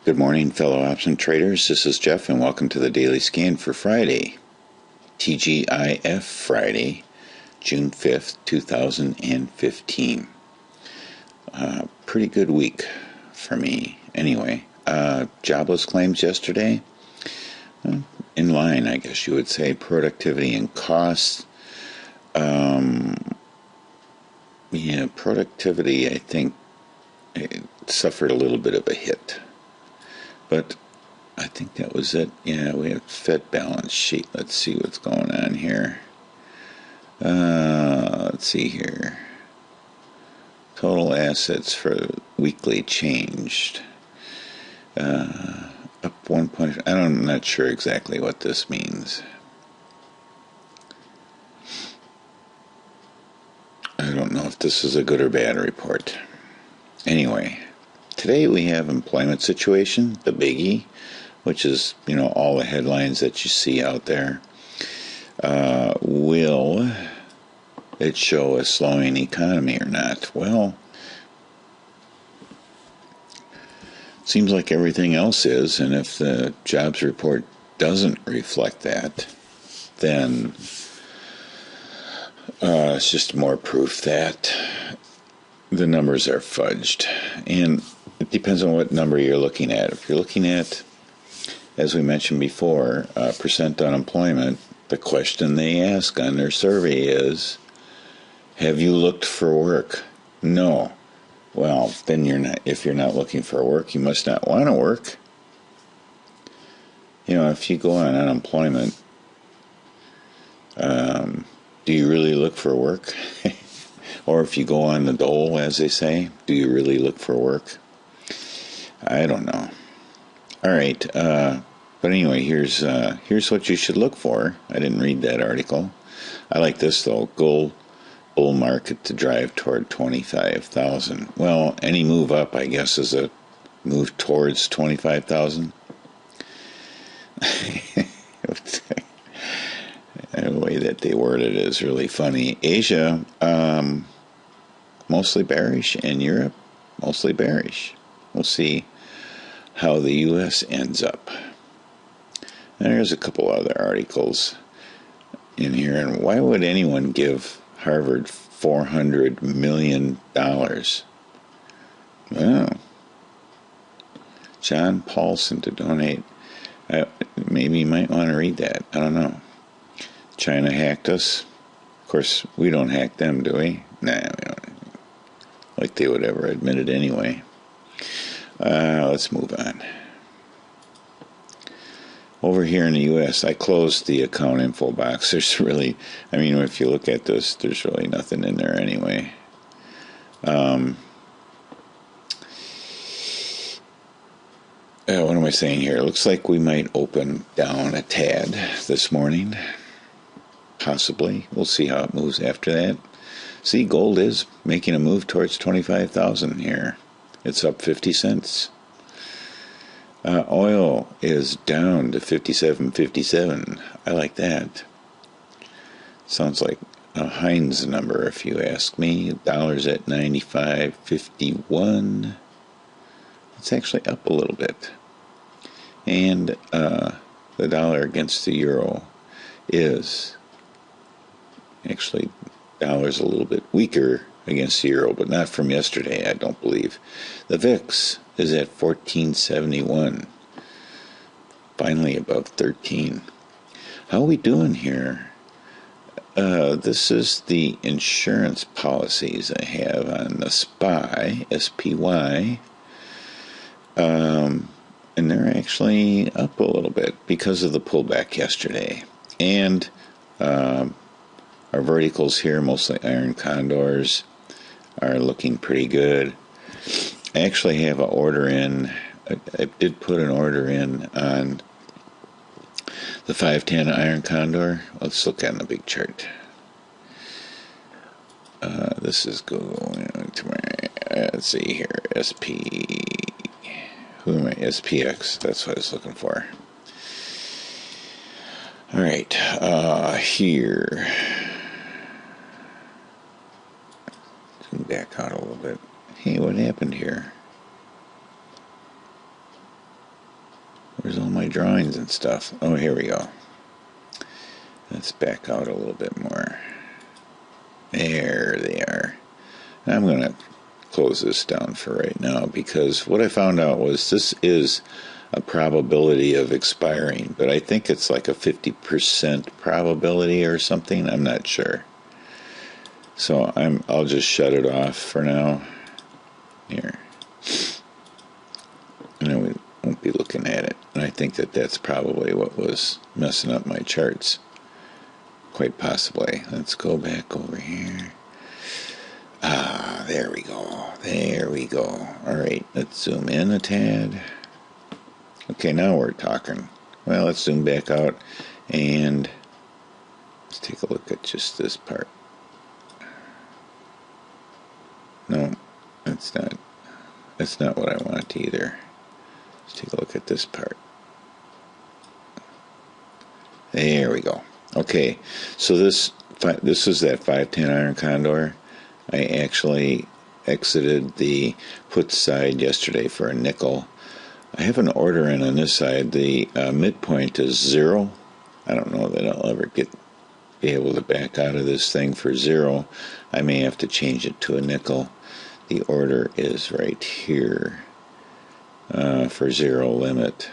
Good morning, fellow option traders. This is Jeff, and welcome to the Daily Scan for Friday, TGIF Friday, June 5th, 2015. Pretty good week for me, anyway. Jobless claims yesterday, in line, I guess you would say. Productivity and costs. Productivity, I think, it suffered a little bit of a hit. But I think that was it. Yeah, we have Fed balance sheet. Let's see what's going on here. Let's see here. Total assets for weekly changed. Up 1 point. I'm not sure exactly what this means. I don't know if this is a good or bad report. Anyway, today we have employment situation, the biggie, which is, all the headlines that you see out there. Will it show a slowing economy or not? Well, seems like everything else is, and if the jobs report doesn't reflect that, then it's just more proof that the numbers are fudged. And it depends on what number you're looking at. If you're looking at, as we mentioned before, percent unemployment, the question they ask on their survey is, have you looked for work? No. Well, then if you're not looking for work, you must not want to work. If you go on unemployment, do you really look for work? Or if you go on the dole, as they say, do you really look for work? I don't know. All right, but anyway, here's what you should look for. I didn't read that article. I like this though. Gold bull market to drive toward 25,000. Well, any move up, I guess, is a move towards 25,000. The way that they word it is really funny. Asia, mostly bearish, and Europe, mostly bearish. We'll see how the U.S. ends up. And there's a couple other articles in here. And why would anyone give Harvard $400 million? Well, John Paulson to donate. Maybe you might want to read that. I don't know. China hacked us. Of course, we don't hack them, do we? Nah, we don't. Like they would ever admit it anyway. Let's move on. Over here in the U.S., I closed the account info box. There's really, if you look at this, there's really nothing in there anyway. What am I saying here? It looks like we might open down a tad this morning. Possibly. We'll see how it moves after that. See, gold is making a move towards 25,000 here. It's up 50 cents. Oil is down to 57.57. I like that. Sounds like a Heinz number, if you ask me. Dollar's at 95.51. It's actually up a little bit. And the dollar against the euro is actually, dollar's a little bit weaker against the euro, but not from yesterday, I don't believe. The VIX is at 1471, finally above 13. How are we doing here? This is the insurance policies I have on the SPY, SPY, and they're actually up a little bit because of the pullback yesterday. And our verticals here, mostly Iron Condors, are looking pretty good. I actually have an order in. I did put an order in on the 510 Iron Condor. Let's look at the big chart. This is going to my, let's see here, SPX, that's what I was looking for. All right, here. Back out a little bit. Hey, what happened here? Where's all my drawings and stuff? Oh, here we go. Let's back out a little bit more. There they are. I'm going to close this down for right now, because what I found out was this is a probability of expiring, but I think it's like a 50% probability or something. I'm not sure. So I'll just shut it off for now. Here. And then we won't be looking at it. And I think that that's probably what was messing up my charts. Quite possibly. Let's go back over here. Ah, there we go. There we go. Alright, let's zoom in a tad. Okay, now we're talking. Well, let's zoom back out and let's take a look at just this part. No, that's not what I want either. Let's take a look at this part. There we go. Okay, so this is that 510 Iron Condor. I actually exited the put side yesterday for a nickel. I have an order in on this side. The midpoint is 0. I don't know that I'll ever be able to back out of this thing for 0. I may have to change it to a nickel. The order is right here for 0 limit,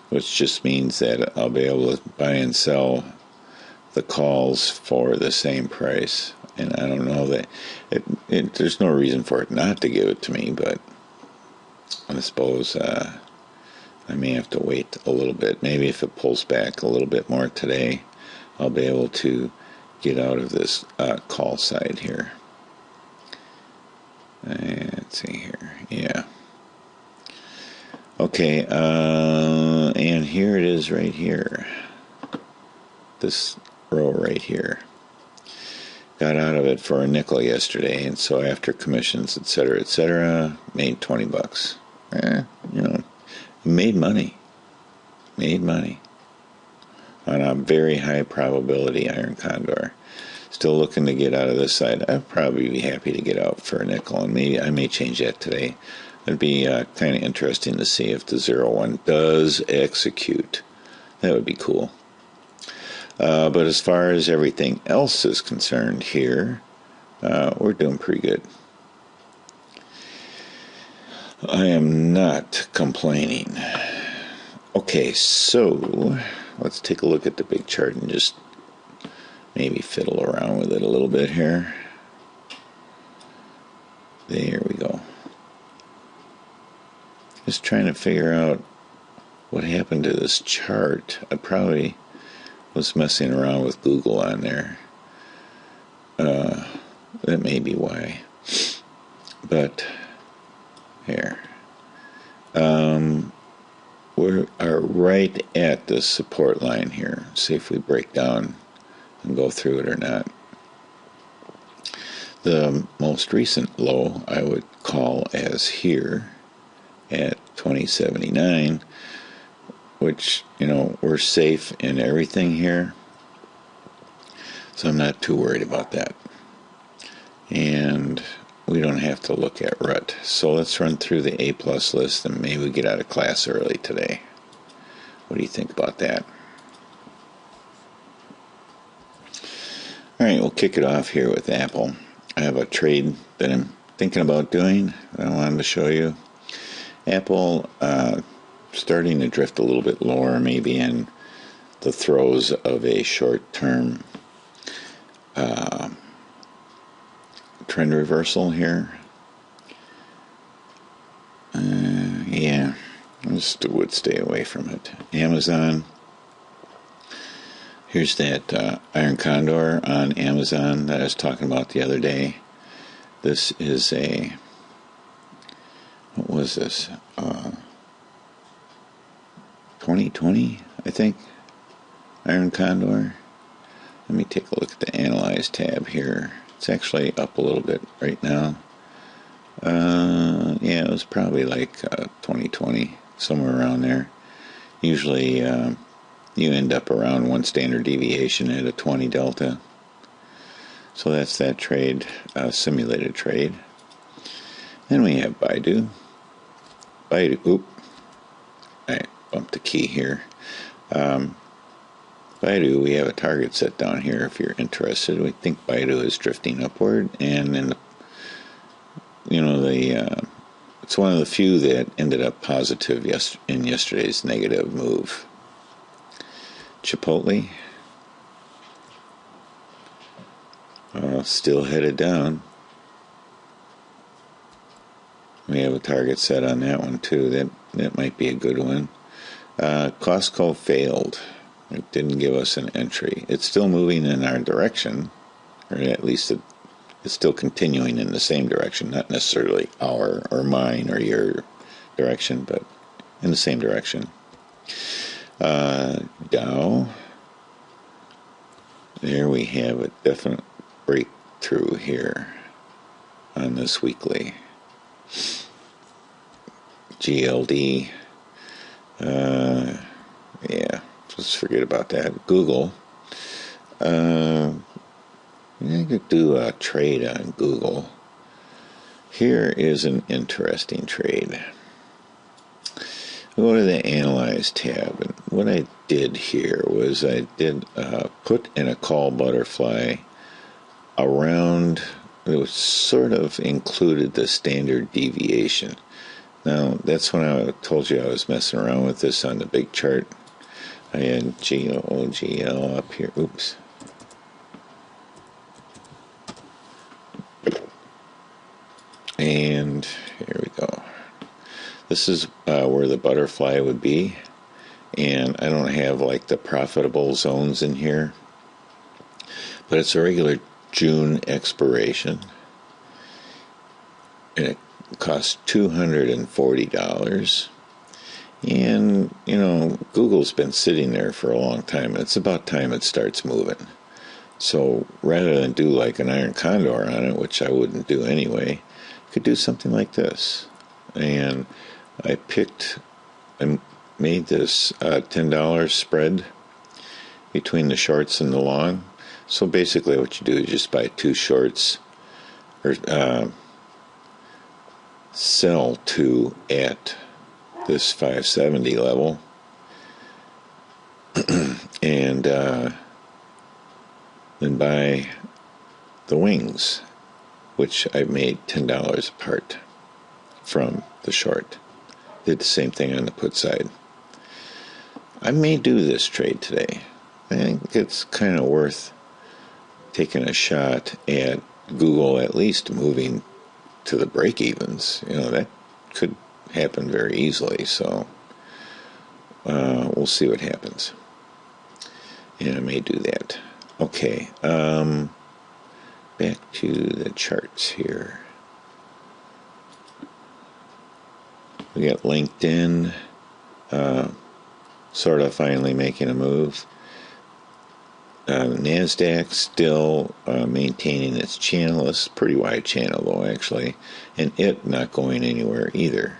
which just means that I'll be able to buy and sell the calls for the same price. And I don't know that there's no reason for it not to give it to me, but I suppose I may have to wait a little bit. Maybe if it pulls back a little bit more today, I'll be able to get out of this call side here. Let's see here. Yeah. Okay, and here it is right here. This row right here. Got out of it for a nickel yesterday, and so after commissions, etc., made 20 bucks. Made money. Made money on a very high probability Iron Condor. Still looking to get out of this side. I'd probably be happy to get out for a nickel, and maybe I may change that today. It'd be kind of interesting to see if the 01 does execute. That would be cool. But as far as everything else is concerned here, we're doing pretty good. I am not complaining. Okay, so let's take a look at the big chart and just maybe fiddle around with it a little bit here. There we go. Just trying to figure out what happened to this chart. I probably was messing around with Google on there. That may be why. But here. We are right at the support line here. See if we break down and go through it or not. The most recent low I would call as here at 2079, which, we're safe in everything here, so I'm not too worried about that. And we don't have to look at rut. So let's run through the A+ list and maybe we get out of class early today. What do you think about that? Alright, we'll kick it off here with Apple. I have a trade that I'm thinking about doing that I wanted to show you. Apple starting to drift a little bit lower, maybe in the throes of a short-term trend reversal here. Yeah, I just would stay away from it. Amazon. Here's that Iron Condor on Amazon that I was talking about the other day. This is a, what was this? 2020, I think, Iron Condor. Let me take a look at the Analyze tab here. It's actually up a little bit right now. Yeah, it was probably like 2020, somewhere around there. Usually you end up around one standard deviation at a 20 delta. So that's that trade, simulated trade. Then we have Baidu. Alright, bump the key here. Baidu, we have a target set down here if you're interested. We think Baidu is drifting upward, and in the, it's one of the few that ended up positive in yesterday's negative move. Chipotle, still headed down. We have a target set on that one too. That might be a good one. Costco failed. It didn't give us an entry. It's still moving in our direction, or at least it's still continuing in the same direction, not necessarily our or mine or your direction, but in the same direction. Dow, there we have a definite breakthrough here on this weekly. GLD, yeah, let's forget about that. Google, I could do a trade on Google. Here is an interesting trade. Go to the Analyze tab, and what I did here was I did put in a call butterfly around, it was sort of included the standard deviation. Now, that's when I told you I was messing around with this on the big chart. I had GOGL up here. Oops. And here we go. This is where the butterfly would be. And I don't have like the profitable zones in here. But it's a regular June expiration. And it costs $240. And, Google's been sitting there for a long time. It's about time it starts moving. So rather than do like an Iron Condor on it, which I wouldn't do anyway, I could do something like this. And I made this $10 spread between the shorts and the long. So basically what you do is just buy two shorts, or sell two at this 570 level, and then buy the wings, which I made $10 apart from the short. Did the same thing on the put side. I may do this trade today. I think it's kind of worth taking a shot at Google at least moving to the break-evens. That could happen very easily, so we'll see what happens. And I may do that. Okay, back to the charts here. We got LinkedIn sort of finally making a move. NASDAQ still maintaining its channel. It's a pretty wide channel, though, actually. And it not going anywhere either.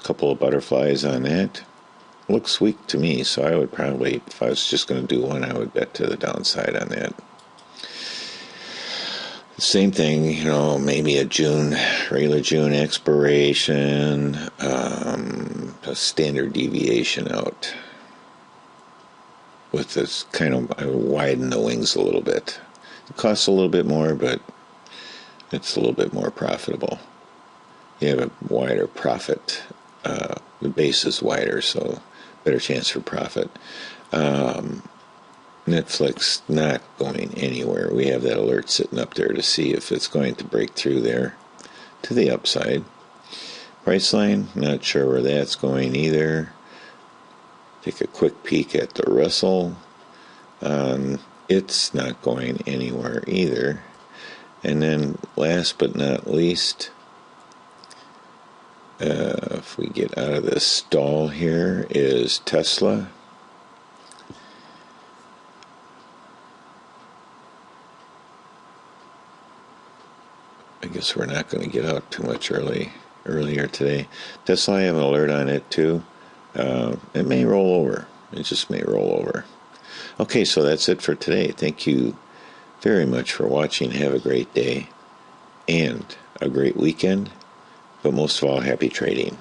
Couple of butterflies on that. Looks weak to me, so I would probably, if I was just going to do one, I would bet to the downside on that. Same thing, maybe a regular June expiration, a standard deviation out. With this kind of, I widen the wings a little bit. It costs a little bit more, but it's a little bit more profitable. You have a wider profit. The base is wider, so better chance for profit. Netflix not going anywhere. We have that alert sitting up there to see if it's going to break through there to the upside. Priceline, not sure where that's going either. Take a quick peek at the Russell. It's not going anywhere either. And then last but not least, if we get out of this stall here, is Tesla. I guess we're not going to get out too much earlier today. Tesla, I have an alert on it too. It may roll over. It just may roll over. Okay, so that's it for today. Thank you very much for watching. Have a great day and a great weekend. But most of all, happy trading.